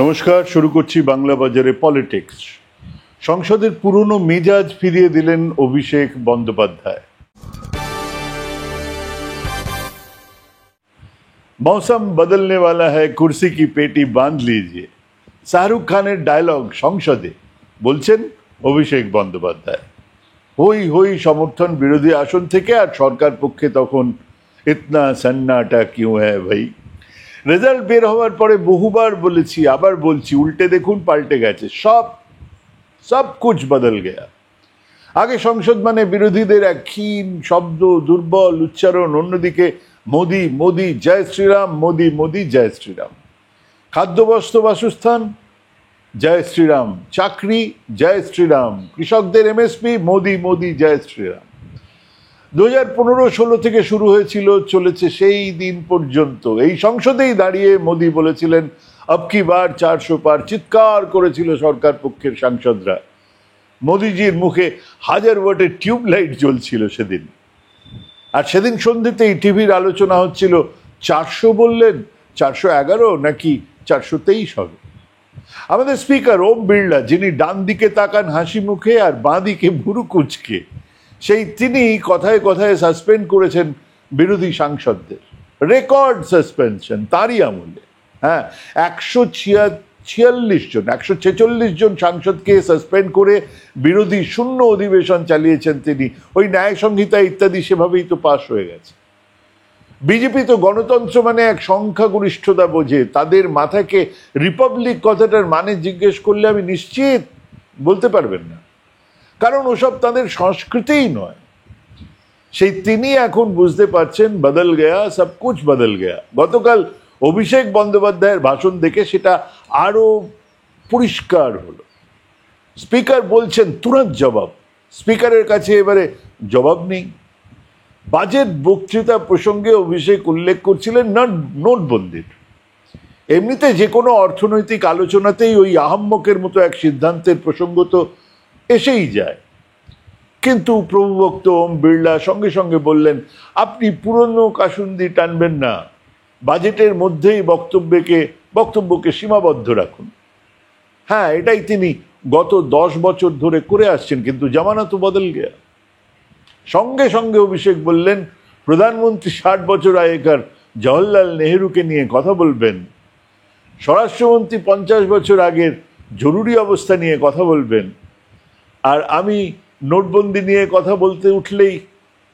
নমস্কার, শুরু করছি বাংলা বাজারে পলিটিক্স। সংসদের পুরনো মেজাজ ফিরিয়ে দিলেন অভিষেক বন্দ্যোপাধ্যায়। मौसम बदलने वाला है, कुर्सी की पेटी बांध लीजिए, শাহরুখ খানের ডায়লগ সংসদে বলছেন অভিষেক বন্দ্যোপাধ্যায়। হই হই সমর্থন বিরোধী আসন থেকে, আর সরকার পক্ষে তখন ইতনা সন্নাটা কিউ হ্যায় ভাই। রেজাল্ট বের হওয়ার পরে বহুবার বলেছি, আবার বলছি, উল্টে দেখুন পাল্টে গেছে, সব কুছ বদল গেয়া। আগে সংসদ মানে বিরোধীদের এক ক্ষীণ শব্দ, দুর্বল উচ্চারণ, অন্যদিকে মোদি মোদি জয় শ্রীরাম, মোদি মোদি জয় শ্রীরাম। খাদ্য বস্ত্র বাসস্থান জয় শ্রীরাম, চাকরি জয় শ্রীরাম, কৃষকদের এমএসপি মোদি মোদি জয় শ্রীরাম। 2015-16 থেকে শুরু হয়েছিল, চলেছে সেই দিন পর্যন্ত। এই সংসদেই দাঁড়িয়ে মোদি বলেছিলেন আব কি বার 400 পার, চিৎকার করেছিল সরকার পক্ষের সাংসদরা। মোদিজির মুখে 1000 ওয়াটের টিউবলাইট জ্বলছিল সেদিন। আর সেদিন সন্ধ্যেতেই টিভির আলোচনা হচ্ছিল 400 বললেন, 411 নাকি 423 হবে। আমাদের স্পিকার ওম বিড়লা, যিনি ডান দিকে তাকান হাসি মুখে আর বাঁ দিকে ভুরু কুঁচকে, সেই তিনি কথায় কথায় সাসপেন্ড করেছেন বিরোধী সাংসদদের। রেকর্ড সাসপেনশন তারই আমলে। হ্যাঁ, 146 জন সাংসদকে সাসপেন্ড করে বিরোধী শূন্য অধিবেশন চালিয়েছেন তিনি। ওই ন্যায় সংহিতা ইত্যাদি সেভাবেই তো পাশ হয়ে গেছে। বিজেপি তো গণতন্ত্র মানে এক সংখ্যাগরিষ্ঠতা বোঝে। তাদের মাথাকে রিপাবলিক কথাটার মানে জিজ্ঞেস করলে আমি নিশ্চিত বলতে পারবেন না, কারণ ওসব তাদের সংস্কৃতিই নয়। সেই তিনি এখন বুঝতে পারছেন বদল গেয়া, সব কুছ বদল গেয়া। গতকাল অভিষেক বন্দ্যোপাধ্যায়ের ভাষণ দেখে সেটা আরো পরিষ্কার হলো। স্পিকার বলছেন তুরন্ত জবাব। স্পিকারের কাছে এবারে জবাব নেই। বাজেট বক্তৃতা প্রসঙ্গে অভিষেক উল্লেখ করছিলেন নোটবন্দির। এমনিতে যে কোনো অর্থনৈতিক আলোচনাতেই ওই আহাম্মকের মতো এক সিদ্ধান্তের প্রসঙ্গ তো এসেই যায়, কিন্তু প্রভুভক্ত ওম বিড়লা সঙ্গে সঙ্গে বললেন আপনি পুরনো কাসুন্দি টানবেন না, বাজেটের মধ্যেই বক্তব্যকে সীমাবদ্ধ রাখুন। হ্যাঁ, এটাই তিনি গত 10 বছর ধরে করে আসছেন, কিন্তু জামানা তো বদল গেয়া। সঙ্গে সঙ্গে অভিষেক বললেন প্রধানমন্ত্রী 60 বছর আগেকার জওহরলাল নেহেরুকে নিয়ে কথা বলবেন, স্বরাষ্ট্রমন্ত্রী 50 বছর আগের জরুরি অবস্থা নিয়ে কথা বলবেন, আর আমি নোটবন্দি নিয়ে কথা বলতে উঠলেই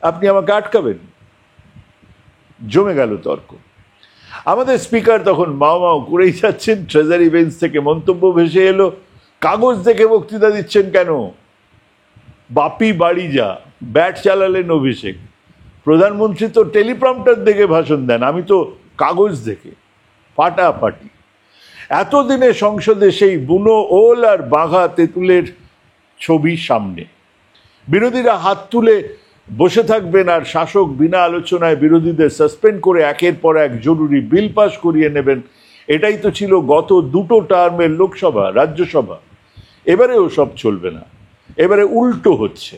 আপনি আমাকে আটকাবেন। জমে গেল তর্ক। আমাদের স্পিকার তখন মাও করেই যাচ্ছেন। ট্রেজারি বেঞ্চ থেকে মন্তব্য ভেসে এলো, কাগজ দেখে বক্তৃতা দিচ্ছেন কেন? বাপি বাড়ি যা, ব্যাট চালালেন অভিষেক। প্রধানমন্ত্রী তো টেলিপ্রম্পটার দেখে ভাষণ দেন, আমি তো কাগজ দেখে। ফাটাফাটি। এতদিনে সংসদে সেই বুনো ওল আর বাঘা তেঁতুলের ছবি সামনে। বিরোধীরা হাত তুলে বসে থাকবেন আর শাসক বিনা আলোচনায় বিরোধীদের সাসপেন্ড করে একের পর এক জরুরি বিল পাস করিয়ে নেবেন। এটাই তো ছিল গত 2 টার্মের লোকসভা, রাজ্যসভা। এবারেও সব চলবে না, এবারে উল্টো হচ্ছে।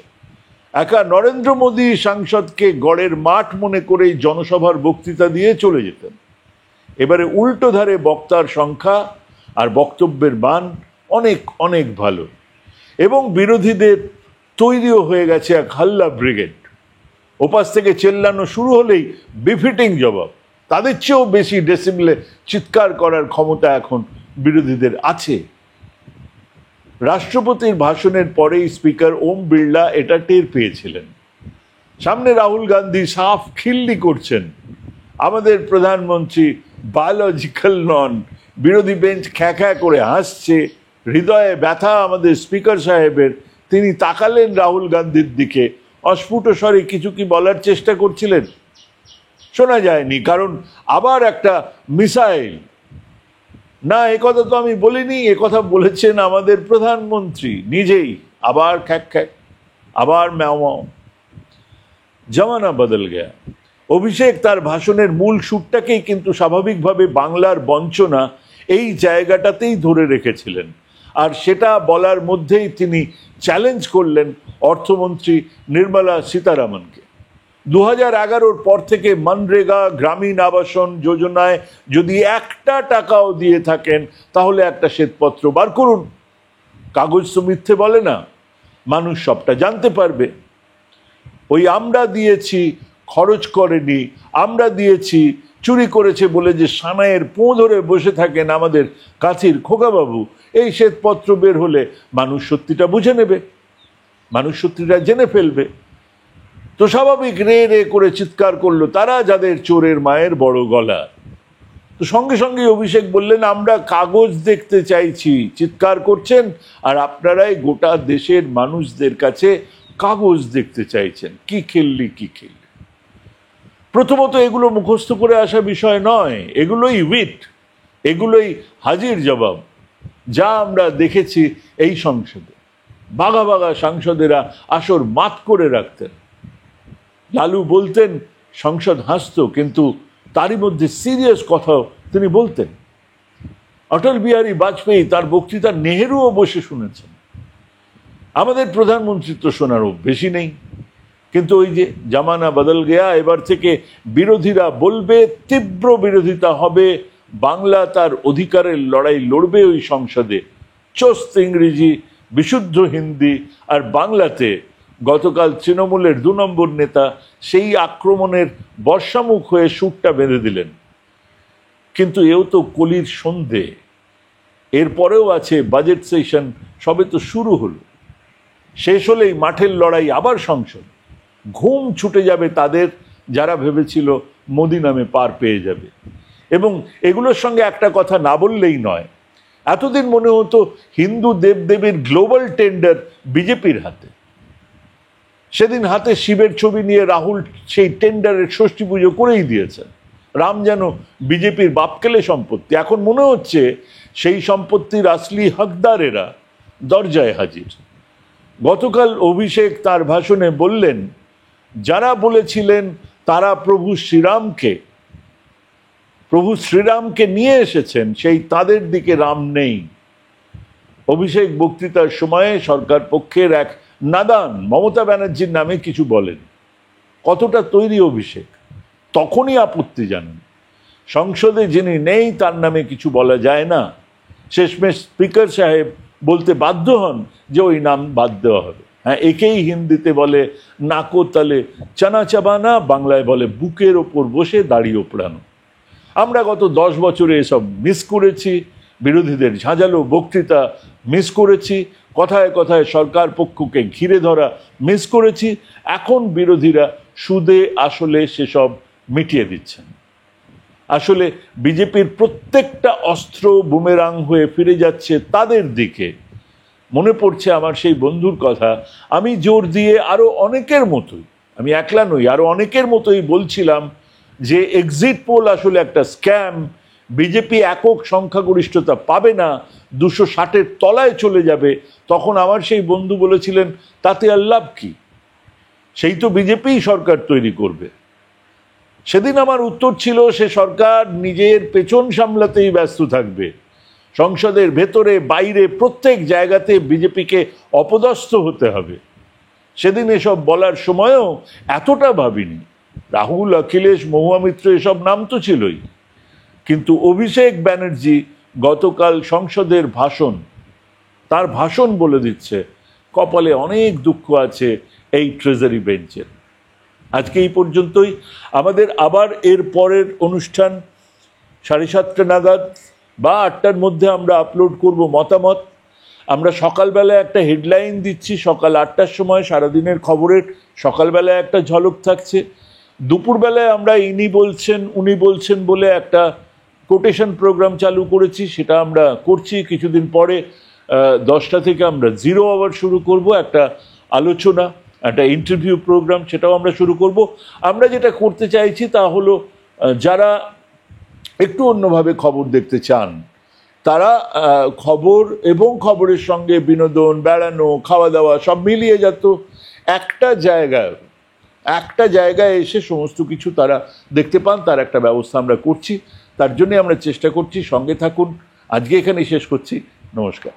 একা নরেন্দ্র মোদী সাংসদকে গড়ের মাঠ মনে করেই জনসভার বক্তৃতা দিয়ে চলে যেতেন। এবারে উল্টো ধারে বক্তার সংখ্যা আর বক্তব্যের মান অনেক অনেক ভালো, এবং বিরোধীদের তৈরিও হয়ে গেছে এক হাল্লা ব্রিগেড। ওপাশ থেকে চেল্লানো শুরু হলেই বিফিটিং জবাব। তাদের চেয়েও বেশি ডেসিবেলে চিৎকার করার ক্ষমতা এখন বিরোধীদের আছে। রাষ্ট্রপতির ভাষণের পরেই স্পিকার ওম বিড়লা এটা টের পেয়েছিলেন। সামনে রাহুল গান্ধী সাফ খিল্লি করছেন, আমাদের প্রধানমন্ত্রী বায়োলজিক্যাল নন। বিরোধী বেঞ্চ খ্যাঁখ্যা করে হাসছে। হৃদয়ে ব্যথা আমাদের স্পিকার সাহেবের। তিনি তাকালেন রাহুল গান্ধীর দিকে, অস্ফুট স্বরে কিছু কি বলার চেষ্টা করছিলেন, শোনা যায়নি, কারণ আবার একটা মিসাইল। না, একথা তো আমি বলিনি, একথা বলেছেন আমাদের প্রধানমন্ত্রী নিজেই। আবার খ্যাক খ্যাক, আবার ম্যাও ম্যাও। জামানা বদল গেয়া। অভিষেক তার ভাষণের মূল সুরটাকেই কিন্তু স্বাভাবিকভাবে বাংলার বঞ্চনা এই জায়গাটাতেই ধরে রেখেছিলেন, আর সেটা বলার মধ্যেই তিনি চ্যালেঞ্জ করলেন অর্থমন্ত্রী নির্মলা সীতারামনকে। 2011 পর থেকে মনরেগা গ্রামীণ আবাসন যোজনায় যদি একটা টাকাও দিয়ে থাকেন তাহলে একটা শ্বেতপত্র বার করুন। কাগজ তো মিথ্যে বলে না, মানুষ সবটা জানতে পারবে। ওই আমরা দিয়েছি, খরচ করেনি, আমরা দিয়েছি, চুরি করেছে বলে যে সানাইয়ের পোঁ ধরে বসে থাকেন আমাদের কাছের খোকাবাবু, এই শ্বেতপত্র বের হলে মানুষ সত্যিটা বুঝে নেবে, মানুষ সত্যিটা জেনে ফেলবে। তো স্বাভাবিক রে রে করে চিৎকার করলো তারা যাদের চোরের মায়ের বড় গলা। তো সঙ্গে সঙ্গে অভিষেক বললেন আমরা কাগজ দেখতে চাইছি, চিৎকার করছেন আর আপনারাই গোটা দেশের মানুষদের কাছে কাগজ দেখতে চাইছেন। কি খেললি কি খেললি। প্রথমত এগুলো মুখস্থ করে আসা বিষয় নয়, এগুলোই উইট, এগুলোই হাজির জবাব, যা আমরা দেখেছি এই সংসদে। বাঘা বাঘা সাংসদেরা আসর মাত করে রাখতেন। লালু বলতেন, সংসদ হাসত, কিন্তু তারই মধ্যে সিরিয়াস কথাও তিনি বলতেন। অটল বিহারী বাজপেয়ী তার বক্তৃতা নেহেরুও বসে শুনেছেন। আমাদের প্রধানমন্ত্রী তো শোনার অভ্যেসই নেই। কিন্তু ওই যে জামানা বদল গেয়া, এবার থেকে বিরোধীরা বলবে, তীব্র বিরোধিতা হবে, বাংলা তার অধিকারের লড়াই লড়বে ওই সংসদে। চোস্ত ইংরেজি, বিশুদ্ধ হিন্দি আর বাংলাতে। গতকাল তৃণমূলের 2 নম্বর নেতা সেই আক্রমণের বর্ষামুখ হয়ে সুরটা বেঁধে দিলেন। কিন্তু এও তো কলির সন্ধে, এরপরেও আছে বাজেট সেশন, সবে তো শুরু হলো। শেষ হলেই মাঠের লড়াই আবার সংসদ। ঘুম ছুটে যাবে তাদের যারা ভেবেছিল মোদি নামে পার পেয়ে যাবে। এবং এগুলোর সঙ্গে একটা কথা না বললেই নয়, এতদিন মনে হতো হিন্দু দেবদেবীর গ্লোবাল টেন্ডার বিজেপির হাতে। সেদিন হাতে শিবের ছবি নিয়ে রাহুল সেই টেন্ডারের ষষ্ঠী পুজো করেই দিয়েছেন। রাম যেন বিজেপির বাপকেলে সম্পত্তি। এখন মনে হচ্ছে সেই সম্পত্তির আসলি হকদারেরা দরজায় হাজির। গতকাল অভিষেক তার ভাষণে বললেন, যারা বলেছিলেন তারা প্রভু শ্রীরামকে নিয়ে এসেছেন, সেই তাদের দিকে রাম নেই। অভিষেক বক্তৃতার সময়ে সরকার পক্ষের এক নাদান মমতা ব্যানার্জির নামে কিছু বলেন। কতটা তৈরি অভিষেক, তখনই আপত্তি জানান। সংসদে যিনি নেই তার নামে কিছু বলা যায় না। শেষমেশ স্পিকার সাহেব বলতে বাধ্য হন যে ওই নাম বাদ দেওয়া হবে। হ্যাঁ, একেই হিন্দিতে বলে নাকো তালে চানা চাবানা, বাংলায় বলে বুকের ওপর বসে দাড়ি ওপড়ানো। আমরা গত 10 বছরে এসব মিস করেছি। বিরোধীদের ঝাঁঝালো বক্তৃতা মিস করেছি, কথায় কথায় সরকার পক্ষকে ঘিরে ধরা মিস করেছি। এখন বিরোধীরা সুদে আসলে সেসব মিটিয়ে দিচ্ছেন। আসলে বিজেপির প্রত্যেকটা অস্ত্র বুমেরাং হয়ে ফিরে যাচ্ছে তাদের দিকে। মনে পড়ছে আমার সেই বন্ধুর কথা, আমি জোর দিয়ে আরো অনেকের মতোই, আমি একলা নই, আরো অনেকের মতোই বলছিলাম যে এক্সিট পোল আসলে একটা স্ক্যাম। বিজেপি একক সংখ্যাগরিষ্ঠতা পাবে না, 260-এর তলায় চলে যাবে। তখন আমার সেই বন্ধু বলেছিলেন, তাতে আর লাভ কি, সেই তো বিজেপিই সরকার তৈরি করবে। সেদিন আমার উত্তর ছিল, সে সরকার নিজের পেছন সামলাতেই ব্যস্ত থাকবে। সংসদের ভেতরে বাইরে প্রত্যেক জায়গাতে বিজেপিকে অপদস্থ হতে হবে। সেদিন এসব বলার সময়ও এতটা ভাবিনি। রাহুল, অখিলেশ, মহুয়া মিত্র এসব নাম তো ছিলই, কিন্তু অভিষেক ব্যানার্জি গতকাল সংসদের ভাষণ, তার ভাষণ বলে দিচ্ছে কপালে অনেক দুঃখ আছে এই ট্রেজারি বেঞ্চের। আজকে এই পর্যন্তই। আমাদের আবার এর পরের অনুষ্ঠান 7:30 নাগাদ বা 8টার মধ্যে আমরা আপলোড করব মতামত। আমরা সকালবেলায় একটা হেডলাইন দিচ্ছি, সকাল 8টার সময় সারাদিনের খবরের সকালবেলায় একটা ঝলক থাকছে। দুপুরবেলায় আমরা ইনি বলছেন উনি বলছেন বলে একটা কোটেশন প্রোগ্রাম চালু করেছি, সেটা আমরা করছি। কিছুদিন পরে 10টা থেকে আমরা 0 আওয়ার শুরু করব, একটা আলোচনা, একটা ইন্টারভিউ প্রোগ্রাম, সেটাও আমরা শুরু করব। আমরা যেটা করতে চাইছি তা হলো, যারা একটু অন্যভাবে খবর দেখতে চান তারা খবর এবং খবরের সঙ্গে বিনোদন, বেড়ানো, খাওয়া দাওয়া সব মিলিয়ে যত একটা জায়গায় এসে সমস্ত কিছু তারা দেখতে পান, তার একটা ব্যবস্থা আমরা করছি। তার জন্য আমরা চেষ্টা করছি, সঙ্গে থাকুন। আজকে এখানে শেষ করছি। নমস্কার।